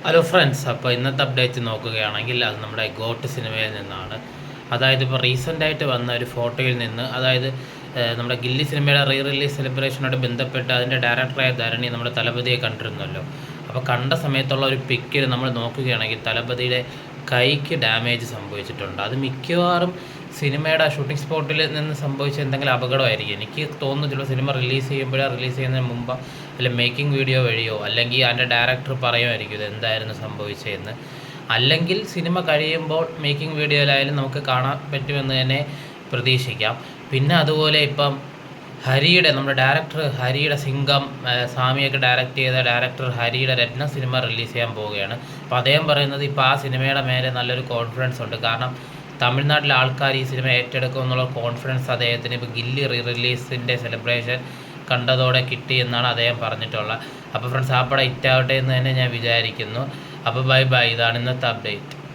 Hello friends, അപ്പോൾ ഇന്നത്തെ update നോക്കുകയാണെങ്കിൽ അത് നമ്മുടെ ഗോട്ട് സിനിമയിൽ നിന്നാണ്. അതായത് ഇപ്പോൾ റീസെൻ്റായിട്ട് വന്ന ഒരു ഫോട്ടോയിൽ നിന്ന്, അതായത് നമ്മുടെ ഗില്ലി സിനിമയുടെ റിലീസ് സെലിബ്രേഷനോട് ബന്ധപ്പെട്ട് അതിൻ്റെ ഡയറക്ടറായ ധരണി നമ്മുടെ തലപതിയെ കണ്ടിരുന്നല്ലോ. അപ്പോൾ കണ്ട സമയത്തുള്ള ഒരു പിക്കിൽ നമ്മൾ നോക്കുകയാണെങ്കിൽ തലപതിയുടെ കൈക്ക് ഡാമേജ് സംഭവിച്ചിട്ടുണ്ട്. അത് മിക്കവാറും സിനിമയുടെ ഷൂട്ടിംഗ് സ്പോട്ടിൽ നിന്ന് സംഭവിച്ച എന്തെങ്കിലും അപകടമായിരിക്കും. എനിക്ക് തോന്നുന്നു ചിലപ്പോൾ സിനിമ റിലീസ് ചെയ്യുന്നതിന് മുമ്പ് അല്ല മേക്കിംഗ് വീഡിയോ വഴിയോ അല്ലെങ്കിൽ അതിൻ്റെ ഡയറക്ടർ പറയുമായിരിക്കും ഇത് എന്തായിരുന്നു സംഭവിച്ചതെന്ന്. അല്ലെങ്കിൽ സിനിമ കഴിയുമ്പോൾ മേക്കിംഗ് വീഡിയോയിലായാലും നമുക്ക് കാണാൻ പറ്റുമെന്ന് തന്നെ പ്രതീക്ഷിക്കാം. പിന്നെ അതുപോലെ ഇപ്പം നമ്മുടെ ഡയറക്ടർ ഹരിയുടെ സിംഗം, സ്വാമിയൊക്കെ ഡയറക്റ്റ് ചെയ്ത ഡയറക്ടർ ഹരിയുടെ രത്ന സിനിമ റിലീസ് ചെയ്യാൻ പോവുകയാണ്. അപ്പോൾ അദ്ദേഹം പറയുന്നത് ഇപ്പോൾ ആ സിനിമയുടെ മേലെ നല്ലൊരു കോൺഫിഡൻസ് ഉണ്ട്. കാരണം തമിഴ്നാട്ടിലെ ആൾക്കാർ ഈ സിനിമ ഏറ്റെടുക്കും എന്നുള്ള കോൺഫിഡൻസ് അദ്ദേഹത്തിന് ഇപ്പോൾ ഗില്ലി റിലീസിൻ്റെ സെലിബ്രേഷൻ കണ്ടതോടെ കിട്ടി എന്നാണ് അദ്ദേഹം പറഞ്ഞിട്ടുള്ളത്. അപ്പോൾ ഫ്രണ്ട്സ്, ആ പടം ഹിറ്റാവട്ടെ എന്ന് തന്നെ ഞാൻ വിചാരിക്കുന്നു. അപ്പോൾ ബൈ, ഇതാണ് ഇന്നത്തെ അപ്ഡേറ്റ്.